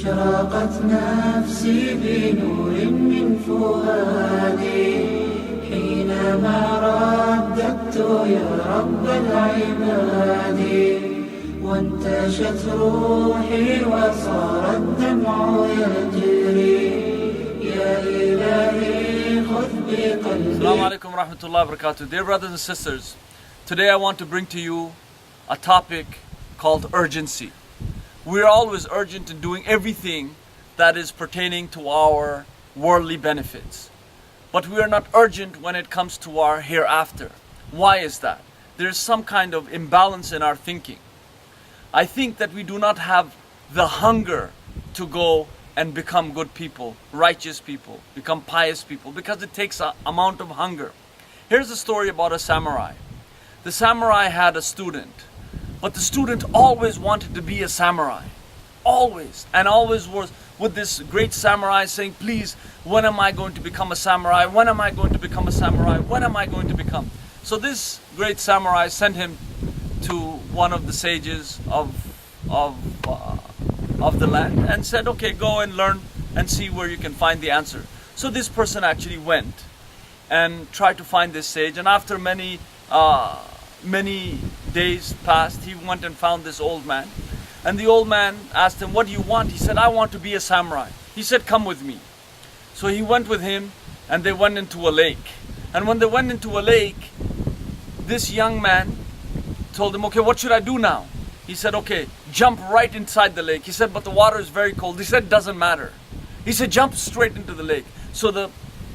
أشرقت نفسي بنور من فؤادي حينما رددت يا رب العباد وانتشت روحي وصار الدمع يجري يا إلهي خذ بقلبي. Assalamu alaikum wa rahmatullahi wa barakatuh. Dear brothers and sisters, today I want to bring to you a topic called urgency. We are always urgent in doing everything that is pertaining to our worldly benefits. But we are not urgent when it comes to our hereafter. Why is that? There is some kind of imbalance in our thinking. I think that we do not have the hunger to go and become good people, righteous people, become pious people, because it takes an amount of hunger. Here's a story about a samurai. The samurai had a student, but the student always wanted to be a samurai. Always. And always was with this great samurai saying, please, when am I going to become a samurai? When am I going to become a samurai? When am I going to become? So this great samurai sent him to one of the sages of the land and said, okay, go and learn and see where you can find the answer. So this person actually went and tried to find this sage, and after many days passed, he went and found this old man. And the old man asked him, what do you want? He said, I want to be a samurai. He said, come with me. So he went with him, and they went into a lake. And when they went into a lake, this young man told him, okay, what should I do now? He said, okay, jump right inside the lake. He said, but the water is very cold. He said, doesn't matter. He said, jump straight into the lake. So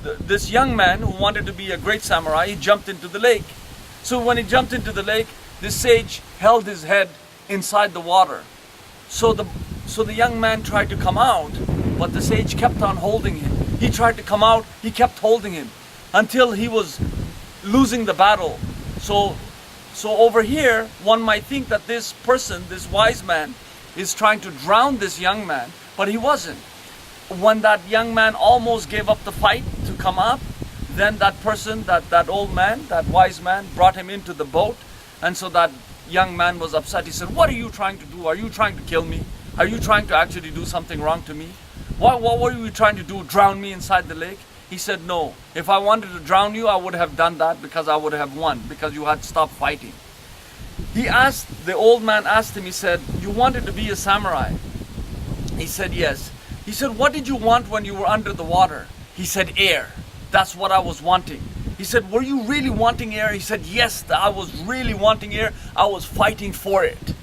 this young man who wanted to be a great samurai, he jumped into the lake. So when he jumped into the lake, this sage held his head inside the water. So the young man tried to come out, but the sage kept on holding him. He tried to come out, he kept holding him until he was losing the battle. So over here, one might think that this person, this wise man, is trying to drown this young man, but he wasn't. When that young man almost gave up the fight to come up, then that person, that old man, that wise man, brought him into the boat. And so that young man was upset. He said, what are you trying to do? Are you trying to kill me? Are you trying to actually do something wrong to me? What were you trying to do? Drown me inside the lake? He said, no. If I wanted to drown you, I would have done that because I would have won, because you had stopped fighting. The old man asked him, he said, you wanted to be a samurai? He said, yes. He said, what did you want when you were under the water? He said, air. That's what I was wanting. He said, were you really wanting air? He said, yes, I was really wanting air. I was fighting for it.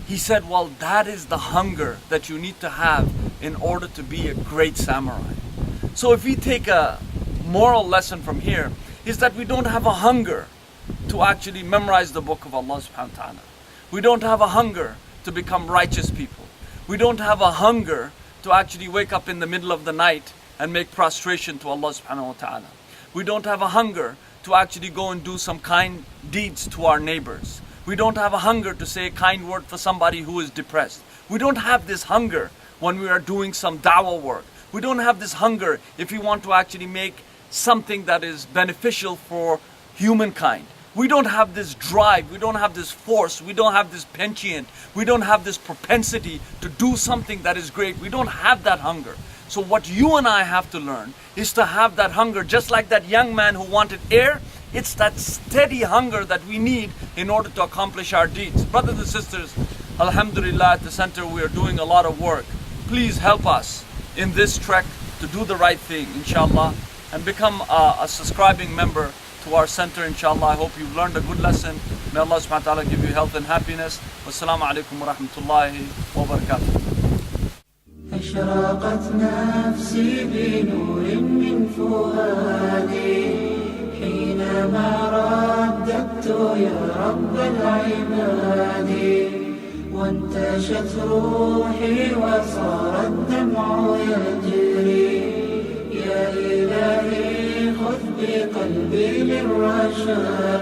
He said, well, that is the hunger that you need to have in order to be a great samurai. So if we take a moral lesson from here, is that we don't have a hunger to actually memorize the book of Allah subhanahu wa ta'ala. We don't have a hunger to become righteous people. We don't have a hunger to actually wake up in the middle of the night and make prostration to Allah subhanahu wa ta'ala. We don't have a hunger to actually go and do some kind deeds to our neighbors. We don't have a hunger to say a kind word for somebody who is depressed. We don't have this hunger when we are doing some dawah work. We don't have this hunger if we want to actually make something that is beneficial for humankind. We don't have this drive, we don't have this force, we don't have this penchant, we don't have this propensity to do something that is great. We don't have that hunger. So what you and I have to learn is to have that hunger, just like that young man who wanted air. It's that steady hunger that we need in order to accomplish our deeds. Brothers and sisters, alhamdulillah, at the center we are doing a lot of work. Please help us in this trek to do the right thing, inshallah, and become a subscribing member to our center, inshallah. I hope you've learned a good lesson. May Allah subhanahu wa ta'ala give you health and happiness. Wassalamu alaikum wa rahmatullahi wa barakatuh. أشرقت نفسي بنور من فؤادي حينما رددت يا رب العباد وانتشت روحي وصار الدمع يجري يا إلهي خذ بقلبي للرشاد.